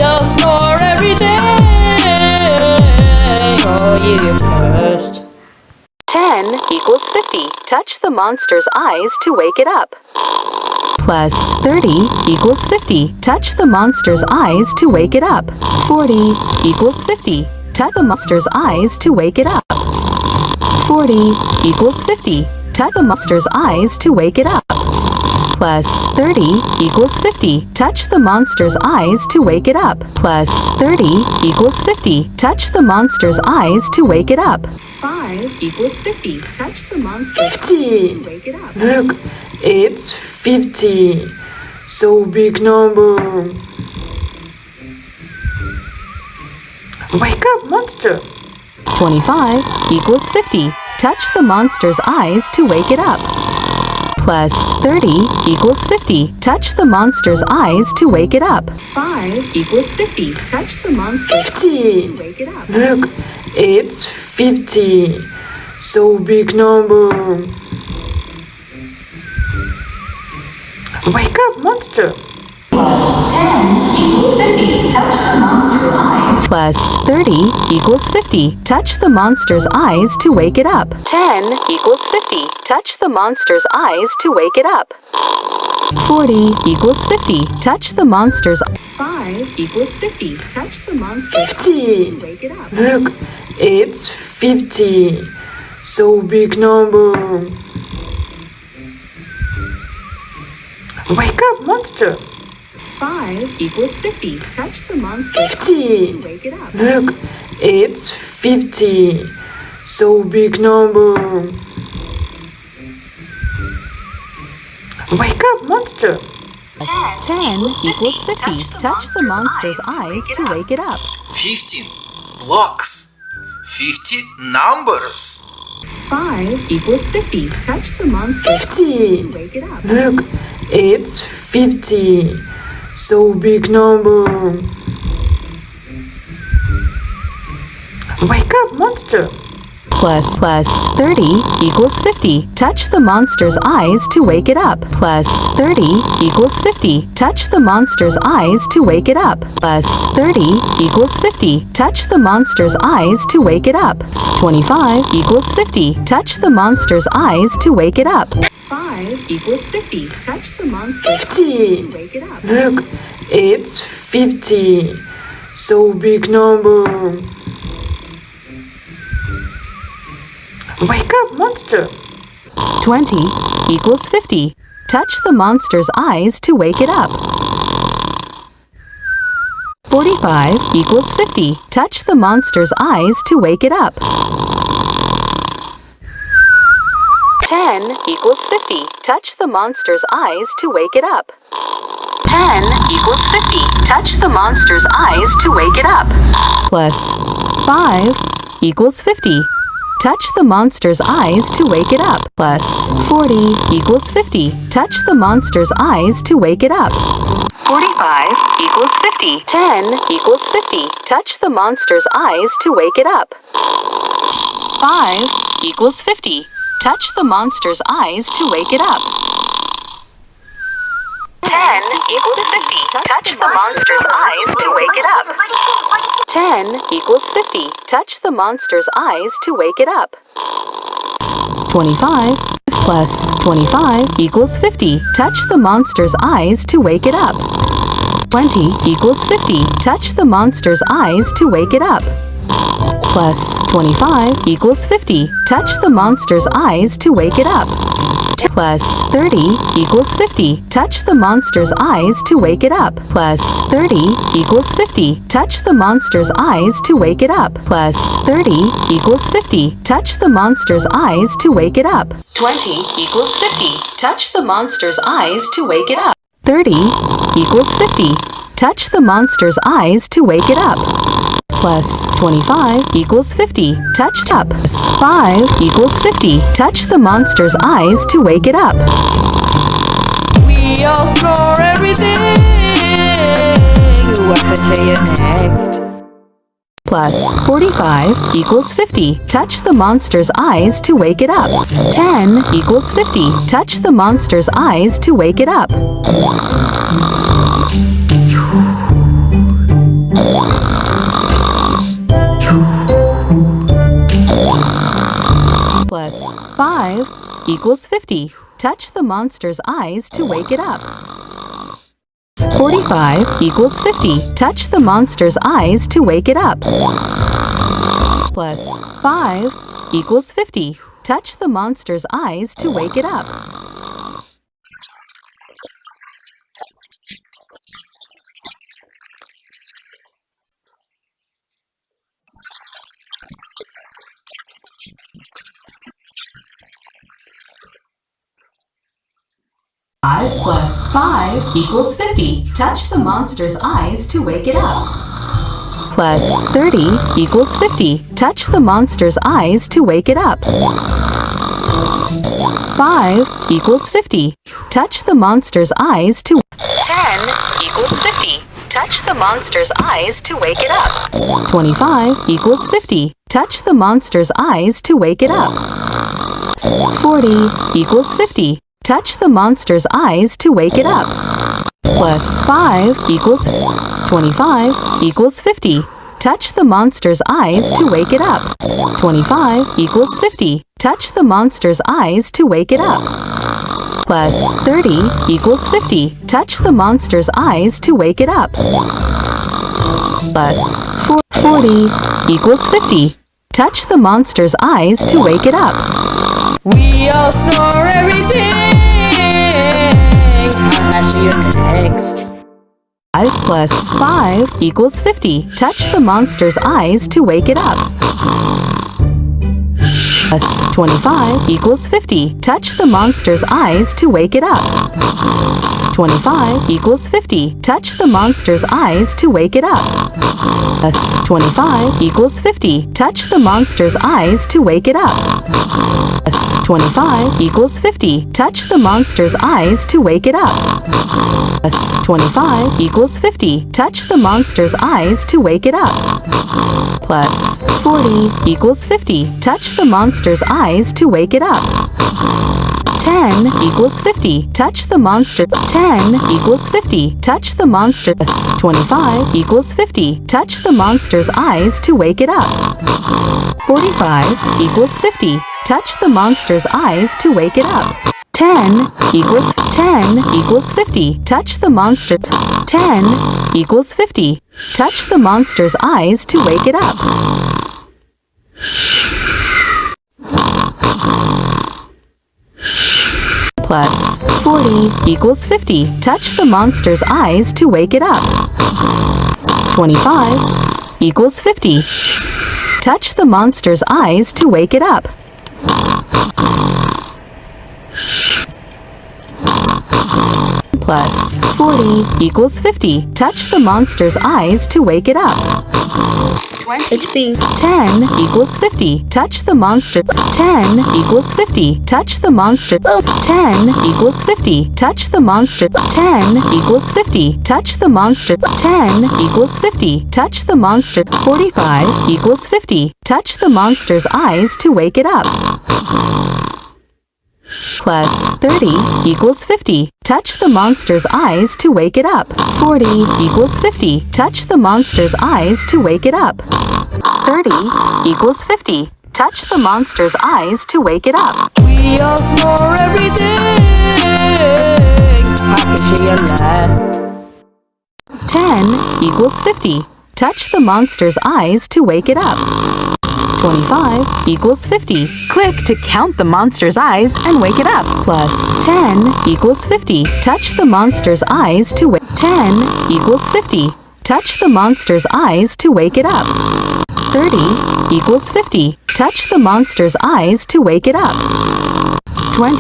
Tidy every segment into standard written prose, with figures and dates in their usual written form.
all snore every day. Oh, you first. 10 equals 50. Touch the monster's eyes to wake it up. Plus 30 equals 50. Touch the monster's eyes to wake it up. 40 equals 50. Touch the monster's eyes to wake it up. 40 equals 50. Touch the monster's eyes to wake it up. Plus 30 equals 50. Touch the monster's eyes to wake it up. Plus 30 equals 50. Touch the monster's eyes to wake it up. 5 equals 50. Touch the monster's 50. eyes to wake it up. Look, it's 50. So big number. Wake up, monster. 25 equals 50. Touch the monster's eyes to wake it up. Plus 30 equals 50. Touch the monster's eyes to wake it up. 5 equals 50. Touch the monster's 50. eyes to wake it up. Look, it's 50. So big number. Wake up, monster. 10 equals 50. Touch the monster's eyes. Plus 30 equals 50. Touch the monster's eyes to wake it up. 10 equals 50. Touch the monster's eyes to wake it up. 40 equals 50. Touch the monster's 5 equals 50. Touch the monster's 50. eyes to wake it up. Look, it's 50. So big number. Wake up, monster. 5 equals 50. Touch the monster's 50. eyes to wake it up. Look, it's 50. So big number. Wake up, monster. 10 equals 50. Touch the monster's eyes to wake it up. 15 blocks. 50 numbers. 5 equals 50. Touch the monster's 50. eyes to wake it up. Look, it's 50. So big number. Wake up, monster. Plus 30 equals 50. Touch the monster's eyes to wake it up. Plus 30 equals 50. Touch the monster's eyes to wake it up. Plus 30 equals 50. Touch the monster's eyes to wake it up. 25 equals 50. Touch the monster's eyes to wake it up. 5 equals 50. Touch the monster's 50. eyes to wake it up. Look, it's 50. So big number. Wake up, monster. 20 equals 50. Touch the monster's eyes to wake it up. 45 equals 50. Touch the monster's eyes to wake it up. 10 equals 50. Touch the monster's eyes to wake it up. 10 equals 50. Touch the monster's eyes to wake it up. Plus 5 equals 50. Touch the monster's eyes to wake it up. Plus 40 equals 50. Touch the monster's eyes to wake it up. 45 equals 50. 10 equals 50. Touch the monster's eyes to wake it up. 5 equals 50. Touch the monster's eyes to wake it up. 10 equals 50. Touch the monster's eyes to wake it up. 10 equals 50. Touch the monster's eyes to wake it up. 25 plus 25 equals 50. Touch the monster's eyes to wake it up. 20 equals 50. Touch the monster's eyes to wake it up. Plus 25 equals 50. Touch the monster's eyes to wake it up. Plus 30 equals 50. Touch the monster's eyes to wake it up. Plus 30 equals 50. Touch the monster's eyes to wake it up. Plus 30 equals 50. Touch the monster's eyes to wake it up. 20 equals 50. Touch the monster's eyes to wake it up. 30 equals 50. Touch the monster's eyes to wake it up. Plus 25 equals 50. Touch up. 5 equals 50. Touch the monster's eyes to wake it up. We all snore everything. What to say next? Plus 45 equals 50. Touch the monster's eyes to wake it up. 10 equals 50. Touch the monster's eyes to wake it up. equals 50. Touch the monster's eyes to wake it up. 45 equals 50. Touch the monster's eyes to wake it up. Plus 5 equals 50. Touch the monster's eyes to wake it up. Five plus 5 equals 50. Touch the monster's eyes to wake it up. Plus 30 equals 50. Touch the monster's eyes to wake it up. 5 equals 50. Touch the monster's eyes to 10 equals 50. Touch the monster's eyes to wake it up. 25 equals 50. Touch the monster's eyes to wake it up. 40 equals 50. Touch the monster's eyes to wake it up. Plus 5 equals 25 equals 50. Touch the monster's eyes to wake it up. 25 equals 50. Touch the monster's eyes to wake it up. Plus 30 equals 50. Touch the monster's eyes to wake it up. Plus 40 equals 50. Touch the monster's eyes to wake it up. We all snore everything. Hakashu, you're next. 5 plus 5 equals 50. Touch the monster's eyes to wake it up. Plus 25 equals 50. Touch the monster's eyes to wake it up. 25 equals 50. Touch the monster's eyes to wake it up. Plus 25 equals 50. Touch the monster's eyes to wake it up. Plus 25 equals 50. Touch the monster's eyes to wake it up. Plus 25 equals 50. Touch the monster's eyes to wake it up. Plus 40 equals 50. Touch the monster's eyes to wake it up. 10 equals 50. Touch the monster. 10 equals 50. Touch the monster. 25 equals 50. Touch the monster's eyes to wake it up. 45 equals 50. Touch the monster's eyes to wake it up. 10 equals 50. Touch the monster. 10 equals 50. Touch the monster's eyes to wake it up. Plus 40 equals 50. Touch the monster's eyes to wake it up. 25 equals 50. Touch the monster's eyes to wake it up. Plus 40 equals 50. Touch the monster's eyes to wake it up. 10 equals 50. Touch the monster. 10 equals 50. Touch the monster. 10 equals 50. Touch the monster. 10 equals 50. Touch the monster. 10 equals 50. Touch the monster. 45 equals 50. Touch the monster's eyes to wake it up. Plus 30 equals 50. Touch the monster's eyes to wake it up. 40 equals 50. Touch the monster's eyes to wake it up. 30 equals 50. Touch the monster's eyes to wake it up. We all snore everything. Hakashu, you're last. 10 equals 50. Touch the monster's eyes to wake it up. 25 equals 50. Click to count the monster's eyes and wake it up. Plus 10 equals 50. Touch the monster's eyes to wake 10 equals 50. Touch the monster's eyes to wake it up. 30 equals 50. Touch the monster's eyes to wake it up. 20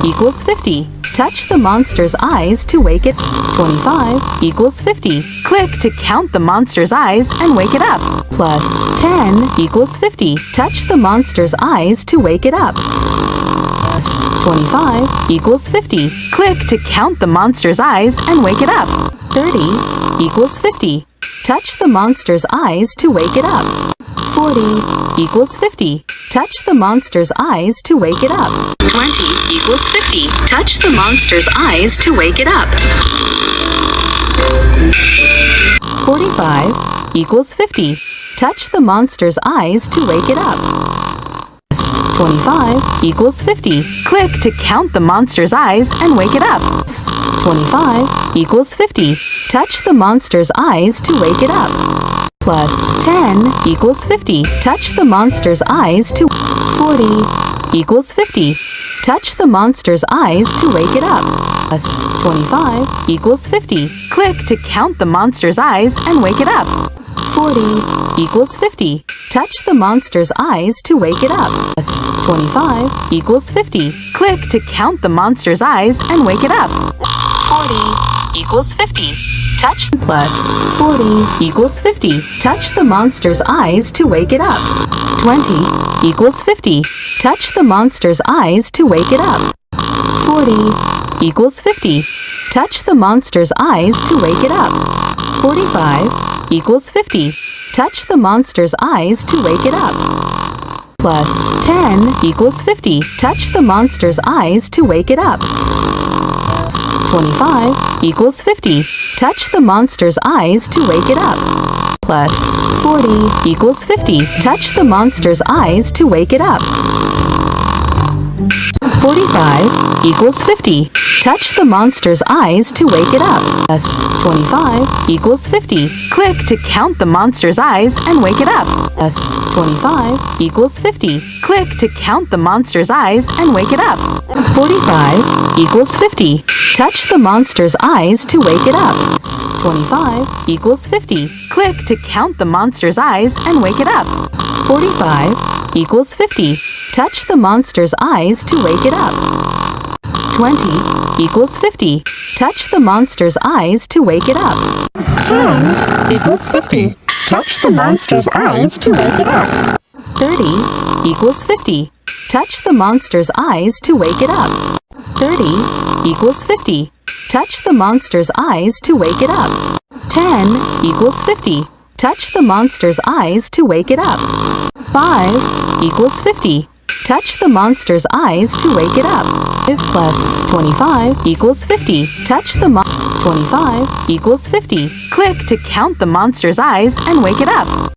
equals 50. Touch the monster's eyes to wake it. 25 equals 50. Click to count the monster's eyes and wake it up. Plus 10 equals 50. Touch the monster's eyes to wake it up. Plus 25 equals 50. Click to count the monster's eyes and wake it up. 30 equals 50. Touch the monster's eyes to wake it up. 40 equals 50. Touch the monster's eyes to wake it up. 20 equals 50. Touch the monster's eyes to wake it up. 45 equals 50. Touch the monster's eyes to wake it up. 25 equals 50. Click to count the monster's eyes and wake it up. 25 equals 50. Touch the monster's eyes to wake it up. Plus 10 equals 50. Touch the monster's eyes to 40 equals 50. Touch the monster's eyes to wake it up. Plus 25 equals 50. Click to count the monster's eyes and wake it up. 40 equals 50. Touch the monster's eyes to wake it up. Plus 25 equals 50. Click to count the monster's eyes and wake it up. 40 equals 50. Touch plus 40 equals 50. Touch the monster's eyes to wake it up. 20 equals 50. Touch the monster's eyes to wake it up. 40 equals 50. Touch the monster's eyes to wake it up. 45 equals 50. Touch the monster's eyes to wake it up. Plus 10 equals 50. Touch the monster's eyes to wake it up. 25 equals 50. Touch the monster's eyes to wake it up. Plus 40 equals 50. Touch the monster's eyes to wake it up. 45 equals 50. Touch the monster's eyes to wake it up. Plus 25 equals 50. Click to count the monster's eyes and wake it up. Plus 25 equals 50. Click to count the monster's eyes and wake it up. 45 equals 50. Touch the monster's eyes to wake it up. 25 equals 50. Click to count the monster's eyes and wake it up. 45 equals 50. Touch the monster's eyes to wake it up. 20 equals 50. Touch the monster's eyes to wake it up. 10 equals 50. Touch the monster's eyes to wake it up. 30 equals 50. Touch the monster's eyes to wake it up. 30 equals 50. Touch the monster's eyes to wake it up. 10 equals 50. Touch the monster's eyes to wake it up. 5 equals 50. Touch the monster's eyes to wake it up. 5 plus 25 equals 50. Touch the 25 equals 50. Click to count the monster's eyes and wake it up.